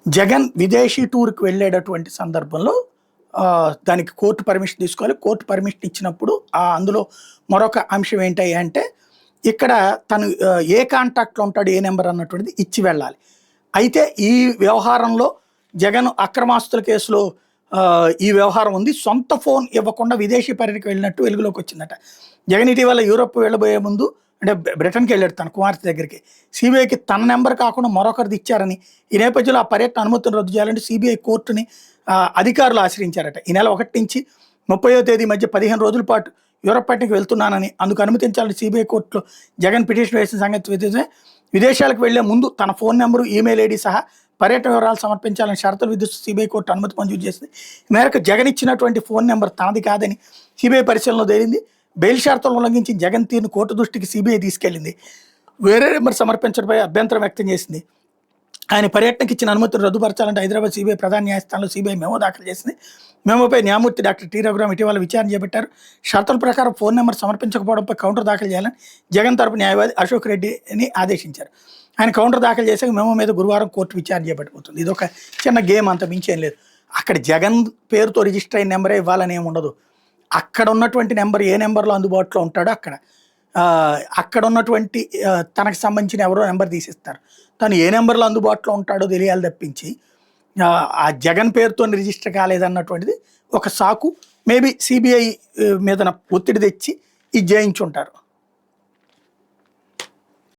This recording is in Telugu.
జగన్ విదేశీ టూర్‌కి వెళ్ళేటటువంటి సందర్భంలో దానికి కోర్టు పర్మిషన్ తీసుకోవాలి. కోర్టు పర్మిషన్ ఇచ్చినప్పుడు అందులో మరొక అంశం ఏంటంటే ఇక్కడ తను ఏ కాంటాక్ట్‌లో ఉంటాడు, ఏ నంబర్ అన్నటువంటిది ఇచ్చి వెళ్ళాలి. అయితే ఈ వ్యవహారంలో జగన్ అక్రమాస్తుల కేసులో ఈ వ్యవహారం ఉంది. సొంత ఫోన్ ఇవ్వకుండా విదేశీ పర్యటనకు వెళ్ళినట్టు వెలుగులోకి వచ్చిందట. జగన్ ఇటీవల యూరోప్ వెళ్ళబోయే ముందు అంటే బ్రిటన్‌కి వెళ్ళాడు తన కుమార్తె దగ్గరికి. సీబీఐకి తన నెంబర్ కాకుండా మరొకరిది ఇచ్చారని, ఈ నేపథ్యంలో ఆ పర్యటన అనుమతిని రద్దు చేయాలంటే సీబీఐ కోర్టుని అధికారులు ఆశ్రయించారట. ఈ నెల 1 నుంచి 30వ తేదీ మధ్య 15 రోజుల పాటు యూరప్ పర్యటనకు వెళ్తున్నానని, అందుకు అనుమతించాలని సీబీఐ కోర్టులో జగన్ పిటిషన్ వేసిన సంగతి విదేశాలకు వెళ్లే ముందు తన ఫోన్ నెంబరు, ఈమెయిల్ ఐడి సహా పర్యటన వివరాలు సమర్పించాలని షరతులు విధిస్తూ సీబీఐ కోర్టు అనుమతి మంజూరు చేసింది. ఈ మేరకు జగన్ ఇచ్చినటువంటి ఫోన్ నెంబర్ తనది కాదని సీబీఐ పరిశీలనలో తేలింది. బెయిల్ షరతులను ఉల్లంఘించి జగన్ తీరును కోర్టు దృష్టికి సీబీఐ తీసుకెళ్లింది. వేరే నెంబర్ సమర్పించడంపై అభ్యంతరం వ్యక్తం చేసింది. ఆయన పర్యటనకి ఇచ్చిన అనుమతిని రద్దుపరచాలంటే హైదరాబాద్ సీబీఐ ప్రధాన న్యాయస్థానంలో సీబీఐ మెమో దాఖలు చేసింది. మెమోపై న్యాయమూర్తి డాక్టర్ టి రఘురామ్ ఇటీవల విచారణ చేపట్టారు. షరతుల ప్రకారం ఫోన్ నెంబర్ సమర్పించకపోవడంపై కౌంటర్ దాఖలు చేయాలని జగన్ తరపు న్యాయవాది అశోక్ రెడ్డిని ఆదేశించారు. ఆయన కౌంటర్ దాఖలు చేశాక మెమో మీద గురువారం కోర్టు విచారణ చేపట్టబోతుంది. ఇది ఒక చిన్న గేమ్, అంత మించేం లేదు. అక్కడ జగన్ పేరుతో రిజిస్టర్ అయిన నెంబరే ఇవ్వాలని ఏమి ఉండదు. అక్కడ ఉన్నటువంటి నెంబర్ ఏ నెంబర్లో అందుబాటులో ఉంటాడో అక్కడ ఉన్నటువంటి తనకు సంబంధించిన ఎవరో నెంబర్ తీసిస్తారు. తను ఏ నెంబర్లో అందుబాటులో ఉంటాడో తెలియాలి తప్పించి ఆ జగన్ పేరుతో రిజిస్టర్ కాలేదన్నటువంటిది ఒక సాకు. మేబీ సిబిఐ మీద ఒత్తిడి తెచ్చి ఇది చేయించుంటారు.